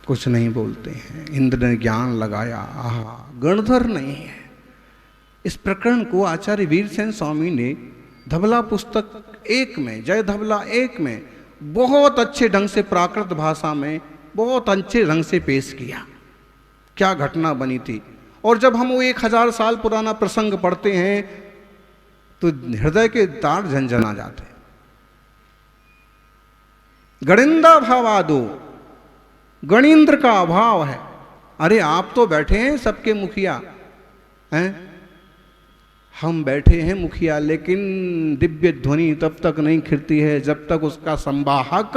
कुछ नहीं बोलते हैं। इंद्र ने ज्ञान लगाया, आहा गणधर नहीं है। इस प्रकरण को आचार्य वीरसेन स्वामी ने धबला पुस्तक 1 में, जय धबला 1 में बहुत अच्छे ढंग से प्राकृत भाषा में बहुत अच्छे ढंग से पेश किया, क्या घटना बनी थी। और जब हम वो 1000 साल पुराना प्रसंग पढ़ते हैं तो हृदय के तार झंझना जाते हैं। गणिंदा भावादो, गणिंद्र का अभाव है। अरे आप तो बैठे हैं सबके मुखिया हैं, हम बैठे हैं मुखिया, लेकिन दिव्य ध्वनि तब तक नहीं खिलती है जब तक उसका संवाहक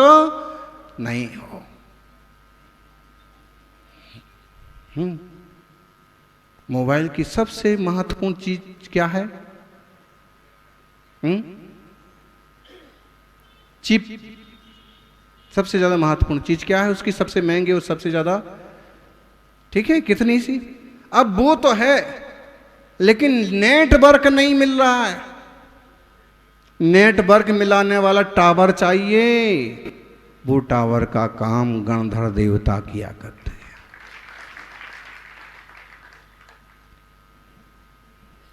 नहीं हो। मोबाइल की सबसे महत्वपूर्ण चीज क्या है? चिप। सबसे ज्यादा महत्वपूर्ण चीज क्या है उसकी? सबसे महंगी और सबसे ज्यादा, ठीक है, कितनी सी? अब वो तो है, लेकिन नेटवर्क नहीं मिल रहा है। नेटवर्क मिलाने वाला टावर चाहिए। वो टावर का काम गणधर देवता किया करते हैं।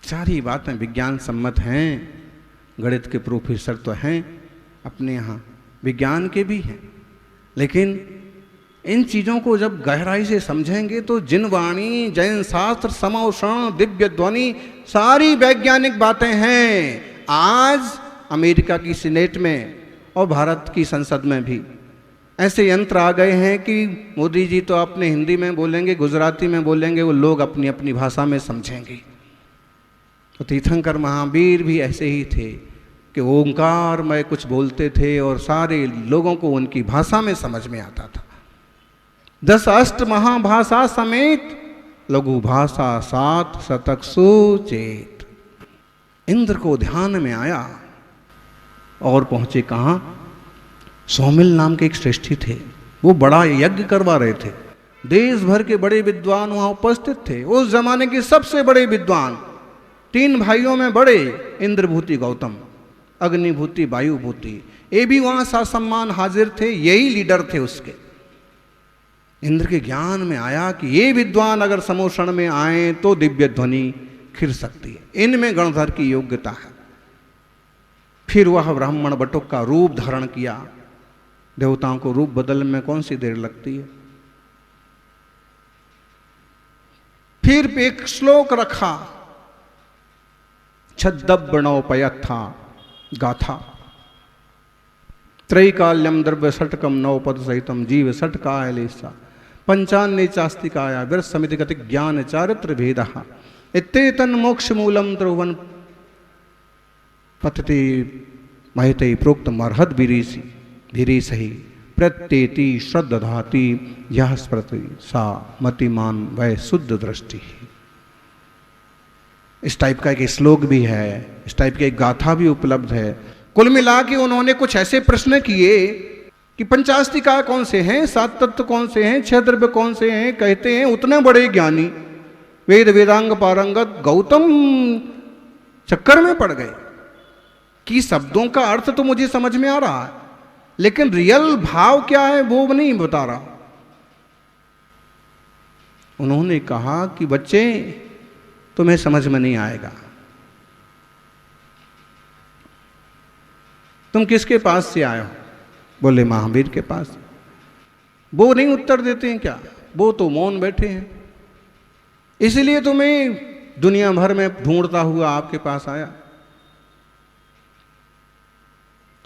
सारी बातें विज्ञान सम्मत हैं। गणित के प्रोफेसर तो हैं अपने यहाँ, विज्ञान के भी हैं, लेकिन इन चीज़ों को जब गहराई से समझेंगे तो जिनवाणी, जैन शास्त्र, समौषण, दिव्य ध्वनि, सारी वैज्ञानिक बातें हैं। आज अमेरिका की सीनेट में और भारत की संसद में भी ऐसे यंत्र आ गए हैं कि मोदी जी तो अपने हिंदी में बोलेंगे, गुजराती में बोलेंगे, वो लोग अपनी अपनी भाषा में समझेंगे। तो तीर्थंकर महावीर भी ऐसे ही थे कि ओंकार में कुछ बोलते थे और सारे लोगों को उनकी भाषा में समझ में आता था। 10 अष्ट महाभाषा समेत लघु भाषा 7 शतक सुचेत। इंद्र को ध्यान में आया और पहुंचे कहाँ? सौमिल नाम के एक श्रेष्ठी थे, वो बड़ा यज्ञ करवा रहे थे। देश भर के बड़े विद्वान वहां उपस्थित थे। उस जमाने के सबसे बड़े विद्वान, 3 भाइयों में बड़े, इंद्रभूति गौतम, अग्निभूति वायुभूति, ये भी वहां ससम्मान हाजिर थे, यही लीडर थे उसके। इंद्र के ज्ञान में आया कि ये विद्वान अगर समोषण में आए तो दिव्य ध्वनि खिल सकती है, इनमें गणधर की योग्यता है। फिर वह ब्राह्मण बटुक का रूप धारण किया। देवताओं को रूप बदलने में कौन सी देर लगती है। फिर एक श्लोक रखा, छद्दब्बणोपयत्था गाथा, त्रैकाल्यम द्रव्य षटकम नवपद सहितम जीव षटकायलेसा पंचान्य चास्तिकाया विर समिति गति ज्ञान चारित्र भेद इत्येतन मोक्ष मूलम त्रिभुवन पतते महते प्रोक्तम अर्हद वीरीसहि प्रत्येति श्रद्धाति यह स्मृति सा मतिमान वै शुद्ध दृष्टि। इस टाइप का एक श्लोक भी है, इस टाइप की एक गाथा भी उपलब्ध है। कुल मिला के उन्होंने कुछ ऐसे प्रश्न किए कि पंचास्तिका कौन से हैं, 7 तत्व कौन से हैं, 6 द्रव्य कौन से हैं। कहते हैं उतने बड़े ज्ञानी वेद वेदांग पारंगत गौतम चक्कर में पड़ गए कि शब्दों का अर्थ तो मुझे समझ में आ रहा है, लेकिन रियल भाव क्या है वो नहीं बता रहा। उन्होंने कहा कि बच्चे तुम्हें समझ में नहीं आएगा, तुम किसके पास से आए हो? बोले महावीर के पास। वो नहीं उत्तर देते हैं क्या? वो तो मौन बैठे हैं, इसलिए तुम्हें दुनिया भर में ढूंढता हुआ आपके पास आया।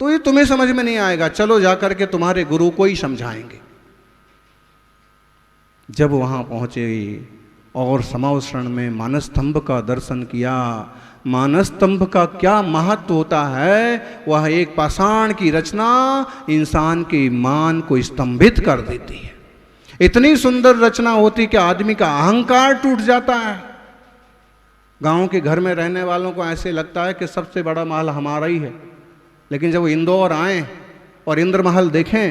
तो ये तुम्हें समझ में नहीं आएगा, चलो जाकर के तुम्हारे गुरु को ही समझाएंगे। जब वहां पहुंचे और समावसरण में मानस स्तंभ का दर्शन किया। मानस स्तंभ का क्या महत्व होता है, वह एक पाषाण की रचना इंसान के मान को स्तंभित कर देती है। इतनी सुंदर रचना होती कि आदमी का अहंकार टूट जाता है। गांव के घर में रहने वालों को ऐसे लगता है कि सबसे बड़ा महल हमारा ही है, लेकिन जब वो इंदौर आए और इंद्र महल देखें,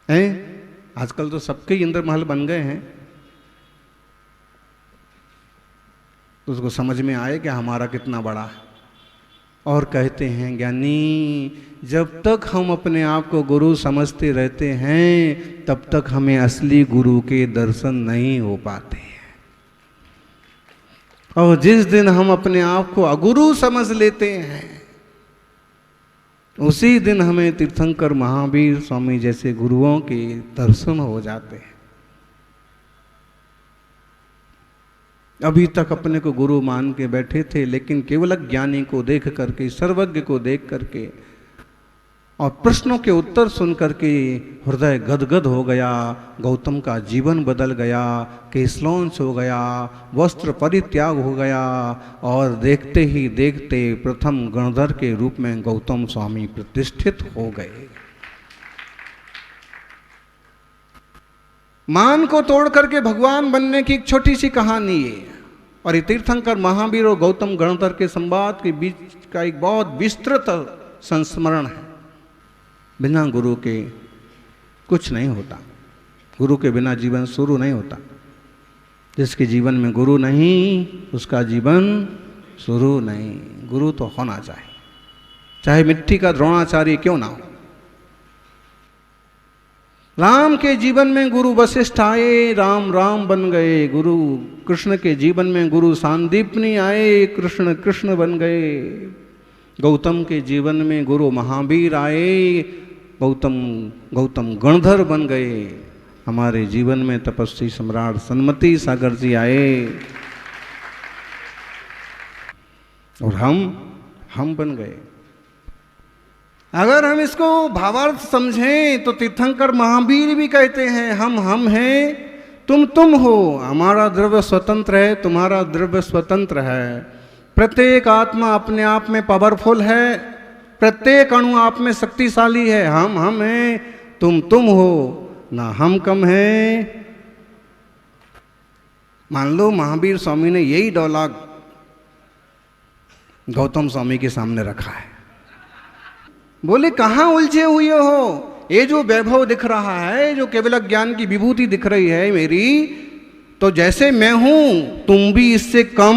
हैं आजकल तो सबके इंद्र महल बन गए हैं, तो उसको समझ में आए कि हमारा कितना बड़ा है। और कहते हैं ज्ञानी, जब तक हम अपने आप को गुरु समझते रहते हैं तब तक हमें असली गुरु के दर्शन नहीं हो पाते हैं। और जिस दिन हम अपने आप को अगुरु समझ लेते हैं उसी दिन हमें तीर्थंकर महावीर स्वामी जैसे गुरुओं के दर्शन हो जाते हैं। अभी तक अपने को गुरु मान के बैठे थे, लेकिन केवल ज्ञानी को देख करके, सर्वज्ञ को देख करके और प्रश्नों के उत्तर सुन करके हृदय गदगद हो गया। गौतम का जीवन बदल गया, केशलौंच हो गया, वस्त्र परित्याग हो गया और देखते ही देखते प्रथम गणधर के रूप में गौतम स्वामी प्रतिष्ठित हो गए। मान को तोड़ करके भगवान बनने की एक छोटी सी कहानी है। और ये तीर्थंकर महावीर और गौतम गणधर के संवाद के बीच का एक बहुत विस्तृत संस्मरण है। बिना गुरु के कुछ नहीं होता, गुरु के बिना जीवन शुरू नहीं होता। जिसके जीवन में गुरु नहीं उसका जीवन शुरू नहीं। गुरु तो होना चाहिए, चाहे मिट्टी का द्रोणाचार्य क्यों ना हो। राम के जीवन में गुरु वशिष्ठ आए, राम राम बन गए। गुरु कृष्ण के जीवन में गुरु सांदीपनी आए, कृष्ण कृष्ण बन गए। गौतम के जीवन में गुरु महावीर आए, गौतम गणधर बन गए। हमारे जीवन में तपस्वी सम्राट सन्मति सागर जी आए और हम बन गए। अगर हम इसको भावार्थ समझें तो तीर्थंकर महावीर भी कहते हैं हम हैं, तुम हो। हमारा द्रव्य स्वतंत्र है, तुम्हारा द्रव्य स्वतंत्र है। प्रत्येक आत्मा अपने आप में पावरफुल है, प्रत्येक अणु आप में शक्तिशाली है। हम हैं, तुम हो, ना हम कम हैं। मान लो महावीर स्वामी ने यही डायलॉग गौतम स्वामी के सामने रखा है। बोले कहाँ उलझे हुए हो? ये जो वैभव दिख रहा है, जो केवल ज्ञान की विभूति दिख रही है मेरी, तो जैसे मैं हूं तुम भी इससे कम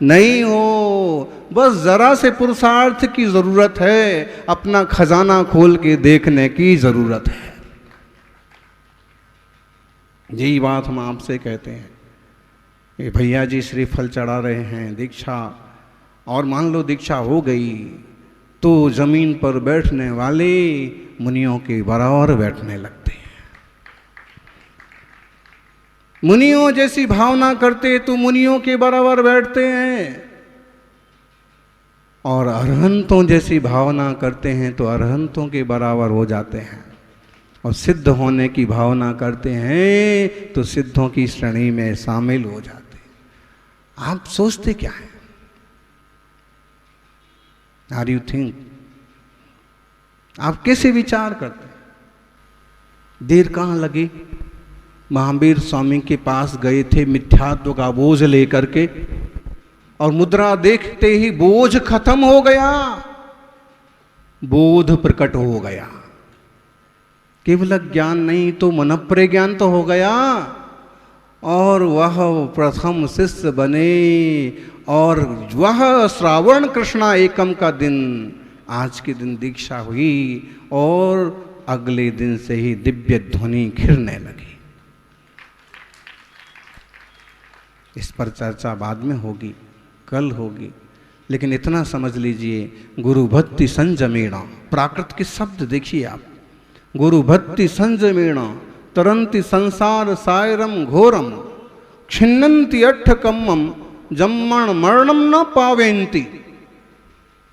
नहीं हो। बस जरा से पुरुषार्थ की जरूरत है, अपना खजाना खोल के देखने की जरूरत है। यही बात हम आपसे कहते हैं। ये भैया जी श्रीफल चढ़ा रहे हैं, दीक्षा, और मान लो दीक्षा हो गई तो जमीन पर बैठने वाले मुनियों के बराबर बैठने लगते हैं। मुनियों जैसी भावना करते तो मुनियों के बराबर बैठते हैं, और अरहंतों जैसी भावना करते हैं तो अरहंतों के बराबर हो जाते हैं, और सिद्ध होने की भावना करते हैं तो सिद्धों की श्रेणी में शामिल हो जाते हैं। आप सोचते क्या है? Are you think? आप कैसे विचार करते हैं? देर कहाँ लगी? महावीर स्वामी के पास गए थे मिथ्यात्व का बोझ लेकर के, और मुद्रा देखते ही बोझ खत्म हो गया, बोध प्रकट हो गया। केवल ज्ञान नहीं तो मनप्रे ज्ञान तो हो गया, और वह प्रथम शिष्य बने। और वह श्रावण कृष्णा एकम का दिन, आज के दिन दीक्षा हुई, और अगले दिन से ही दिव्य ध्वनि घिरने लगी। इस पर चर्चा बाद में होगी, कल होगी, लेकिन इतना समझ लीजिए, गुरु भक्ति संजमेण, प्राकृत के शब्द देखिए आप। गुरु भक्ति संजमेण तरंति संसार सायरम घोरम, छिन्नन्ति अट्ठ कम्मम जम्मण मरणम न पावेंती।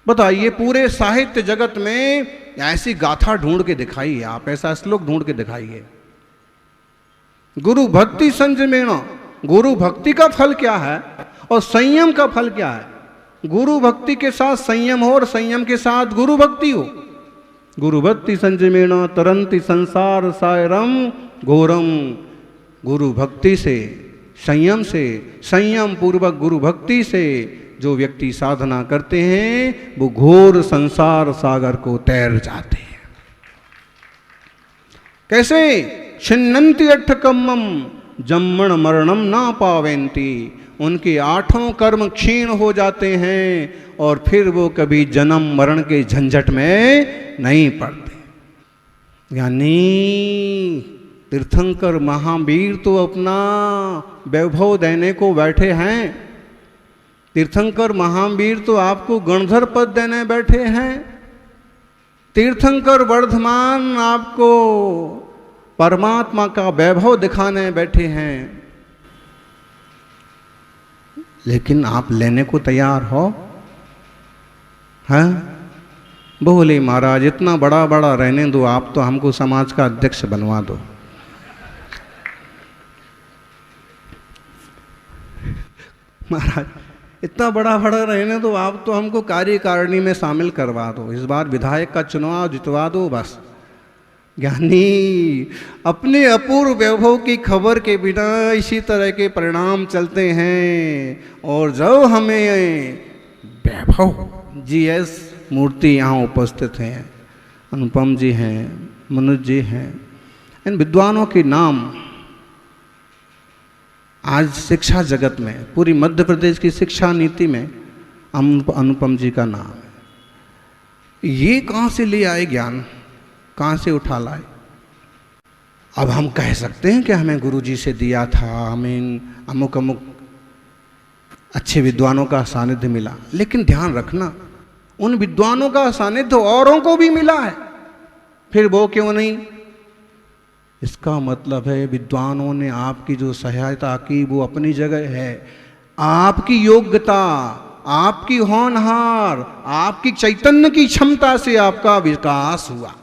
बताइए, पूरे साहित्य जगत में ऐसी गाथा ढूंढ के दिखाइए आप, ऐसा श्लोक ढूंढ के दिखाइए। गुरु भक्ति संजमेण, गुरु भक्ति का फल क्या है और संयम का फल क्या है? गुरु भक्ति के साथ संयम हो और संयम के साथ गुरु भक्ति हो। गुरु भक्ति संजमेण तरंति संसार सायरम घोरम। गुरु भक्ति से, संयम से, संयम पूर्वक गुरु भक्ति से जो व्यक्ति साधना करते हैं वो घोर संसार सागर को तैर जाते हैं। कैसे? छिन्नन्ति अट्ठ कम्मम जम्मण मरणम ना पावेंती। उनके 8 कर्म क्षीण हो जाते हैं और फिर वो कभी जन्म मरण के झंझट में नहीं पड़ते। यानी तीर्थंकर महावीर तो अपना वैभव देने को बैठे हैं। तीर्थंकर महावीर तो आपको गणधर पद देने बैठे हैं। तीर्थंकर वर्धमान आपको परमात्मा का वैभव दिखाने बैठे हैं। लेकिन आप लेने को तैयार हो? हैं? बोले महाराज इतना बड़ा बड़ा रहने दो, आप तो हमको समाज का अध्यक्ष बनवा दो। महाराज इतना बड़ा बड़ा रहने दो, आप तो हमको कार्यकारिणी में शामिल करवा दो, इस बार विधायक का चुनाव जितवा दो बस। ज्ञानी अपने अपूर्व वैभव की खबर के बिना इसी तरह के परिणाम चलते हैं। और जब हमें वैभव जीएस मूर्ति यहाँ उपस्थित हैं, अनुपम जी हैं, मनोज जी हैं, इन विद्वानों के नाम आज शिक्षा जगत में, पूरी मध्य प्रदेश की शिक्षा नीति में अनुपम जी का नाम है। ये कहाँ से ले आए ज्ञान, कहाँ से उठा लाए? अब हम कह सकते हैं कि हमें गुरुजी से दिया था, हमें अमुक अमुक अच्छे विद्वानों का सानिध्य मिला, लेकिन ध्यान रखना उन विद्वानों का सानिध्य औरों को भी मिला है, फिर वो क्यों नहीं? इसका मतलब है विद्वानों ने आपकी जो सहायता की वो अपनी जगह है। आपकी योग्यता, आपकी होनहार, आपकी चैतन्य की क्षमता से आपका विकास हुआ।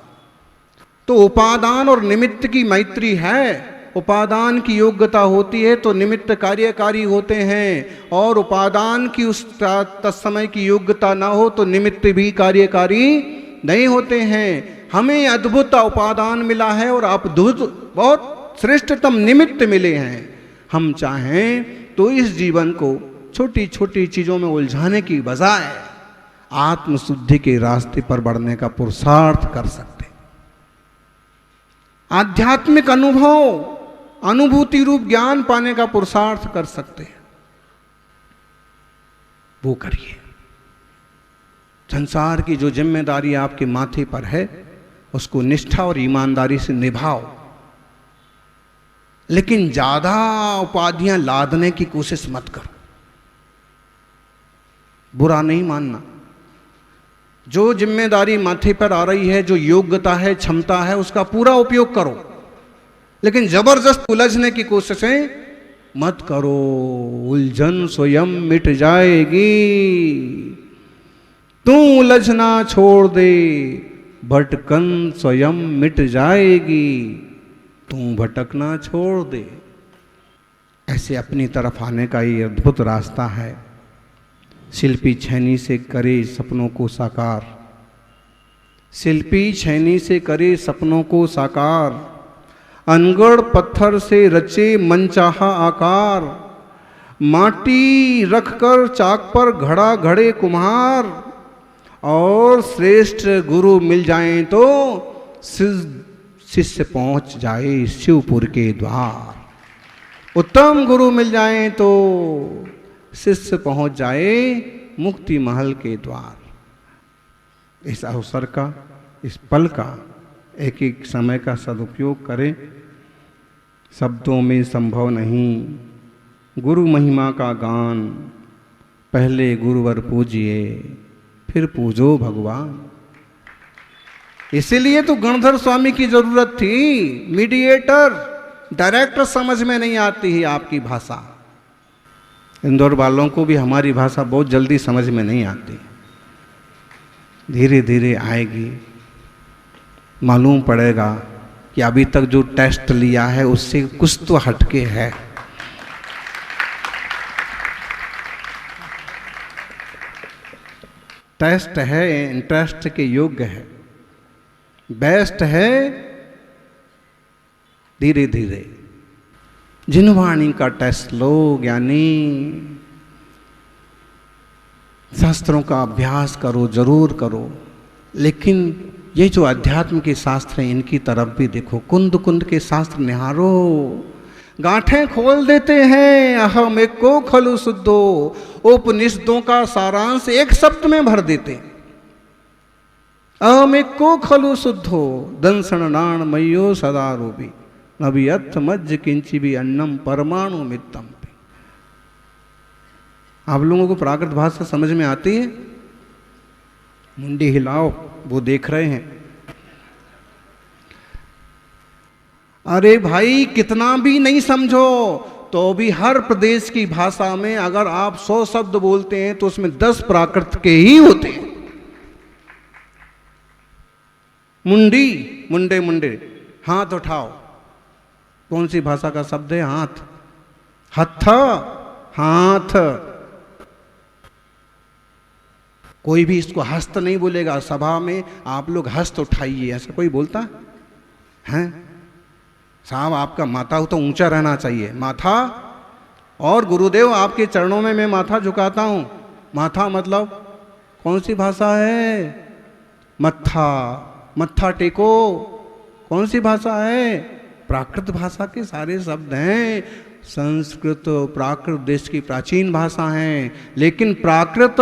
तो उपादान और निमित्त की मैत्री है। उपादान की योग्यता होती है तो निमित्त कार्यकारी होते हैं, और उपादान की उस तत्समय की योग्यता ना हो तो निमित्त भी कार्यकारी नहीं होते हैं। हमें अद्भुत उपादान मिला है और अद्भुत बहुत श्रेष्ठतम निमित्त मिले हैं। हम चाहें तो इस जीवन को छोटी छोटी चीज़ों में उलझाने की बजाय आत्मशुद्धि के रास्ते पर बढ़ने का पुरुषार्थ कर सकते। आध्यात्मिक अनुभव, अनुभूति रूप ज्ञान पाने का पुरुषार्थ कर सकते हैं, वो करिए। संसार की जो जिम्मेदारी आपके माथे पर है उसको निष्ठा और ईमानदारी से निभाओ, लेकिन ज्यादा उपाधियां लादने की कोशिश मत करो। बुरा नहीं मानना, जो जिम्मेदारी माथे पर आ रही है, जो योग्यता है, क्षमता है, उसका पूरा उपयोग करो, लेकिन जबरदस्त उलझने की कोशिशें मत करो। उलझन स्वयं मिट जाएगी, तू उलझना छोड़ दे, भटकन स्वयं मिट जाएगी, तू भटकना छोड़ दे। ऐसे अपनी तरफ आने का ये अद्भुत रास्ता है। शिल्पी छैनी से करे सपनों को साकार, शिल्पी छैनी से करे सपनों को साकार, अनगढ़ पत्थर से रचे मनचाहा आकार, माटी रखकर चाक पर घड़ा घड़े कुम्हार, और श्रेष्ठ गुरु मिल जाएं तो शिष्य पहुंच जाए शिवपुर के द्वार। उत्तम गुरु मिल जाएं तो शिष्य पहुंच जाए मुक्ति महल के द्वार। इस अवसर का, इस पल का एक एक समय का सदुपयोग करें। शब्दों में संभव नहीं गुरु महिमा का गान, पहले गुरुवर पूजिए फिर पूजो भगवान। इसीलिए तो गणधर स्वामी की जरूरत थी, मीडिएटर। डायरेक्टर समझ में नहीं आती है आपकी भाषा। इंदौर वालों को भी हमारी भाषा बहुत जल्दी समझ में नहीं आती, धीरे धीरे आएगी। मालूम पड़ेगा कि अभी तक जो टेस्ट लिया है उससे कुछ तो हटके है। टेस्ट है, इंटरेस्ट के योग्य है, बेस्ट है। धीरे धीरे जिनवाणी का टेस्ट लो ज्ञानी, शास्त्रों का अभ्यास करो, जरूर करो, लेकिन ये जो अध्यात्म के शास्त्र हैं इनकी तरफ भी देखो। कुंद कुंद के शास्त्र निहारो, गांठें खोल देते हैं, अहम एक को खलु शुद्धो, उपनिषदों का सारांश एक शब्द में भर देते हैं, अहम एक को खलु शुद्धो दंसन नाण मयो सदा रूपी नबी अथ मज्ज किंची भी अन्नम परमाणु मित्तम। आप लोगों को प्राकृत भाषा समझ में आती है? मुंडी हिलाओ, वो देख रहे हैं। अरे भाई कितना भी नहीं समझो तो भी हर प्रदेश की भाषा में अगर आप 100 शब्द बोलते हैं तो उसमें 10 प्राकृत के ही होते हैं। मुंडी, मुंडे मुंडे, हाथ उठाओ, कौन सी भाषा का शब्द है? हाथ, हथ, हाथ। कोई भी इसको हस्त नहीं बोलेगा। सभा में आप लोग हस्त उठाइए, ऐसा कोई बोलता है? साहब आपका माथा तो ऊंचा रहना चाहिए, माथा। और गुरुदेव आपके चरणों में मैं माथा झुकाता हूं। माथा मतलब कौन सी भाषा है? मत्था, मत्था टेको, कौन सी भाषा है? प्राकृत भाषा के सारे शब्द हैं। संस्कृत प्राकृत देश की प्राचीन भाषा हैं, लेकिन प्राकृत,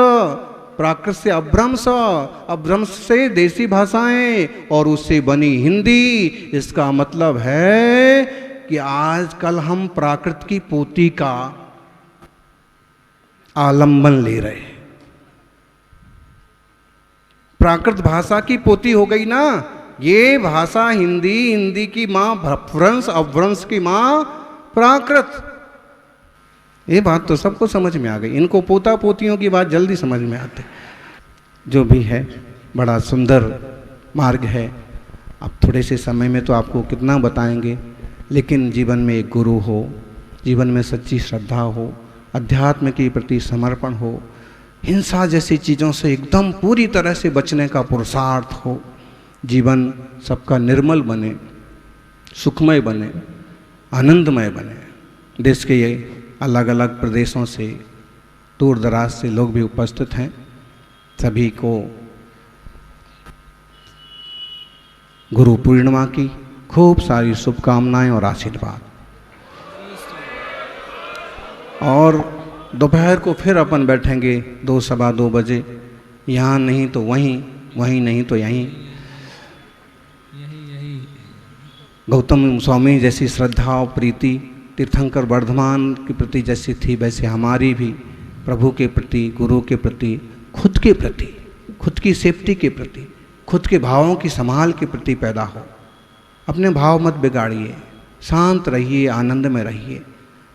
प्राकृत से अभ्रंश, अभ्रंश से देसी भाषाएं और उससे बनी हिंदी। इसका मतलब है कि आजकल हम प्राकृत की पोती का आलंबन ले रहे हैं। प्राकृत भाषा की पोती हो गई ना ये भाषा हिंदी, हिंदी की माँ भ्रंश, अभ्रंश की माँ प्राकृत। ये बात तो सबको समझ में आ गई। इनको पोता पोतियों की बात जल्दी समझ में आती। जो भी है बड़ा सुंदर मार्ग है। अब थोड़े से समय में तो आपको कितना बताएंगे, लेकिन जीवन में एक गुरु हो, जीवन में सच्ची श्रद्धा हो, अध्यात्म के प्रति समर्पण हो, हिंसा जैसी चीज़ों से एकदम पूरी तरह से बचने का पुरुषार्थ हो, जीवन सबका निर्मल बने, सुखमय बने, आनंदमय बने। देश के ये अलग अलग प्रदेशों से, दूर दराज से लोग भी उपस्थित हैं। सभी को गुरु पूर्णिमा की खूब सारी शुभकामनाएं और आशीर्वाद। और दोपहर को फिर अपन बैठेंगे 2 सवा 2 बजे। यहाँ नहीं तो वहीं, वहीं नहीं तो यहीं। गौतम स्वामी जैसी श्रद्धा और प्रीति तीर्थंकर वर्धमान के प्रति जैसी थी, वैसे हमारी भी प्रभु के प्रति, गुरु के प्रति, खुद के प्रति, खुद की सेफ्टी के प्रति, खुद के भावों की संभाल के प्रति पैदा हो। अपने भाव मत बिगाड़िए, शांत रहिए, आनंद में रहिए।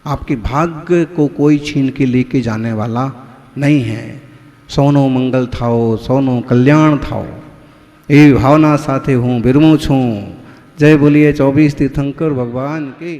आपके भाग्य को कोई छीन के लेके जाने वाला नहीं है। सोनो मंगल थाओ, सोनो कल्याण थाओ, ए भावना साथे हूँ बिरमो छूँ। जय बोलिए 24 तीर्थंकर भगवान के।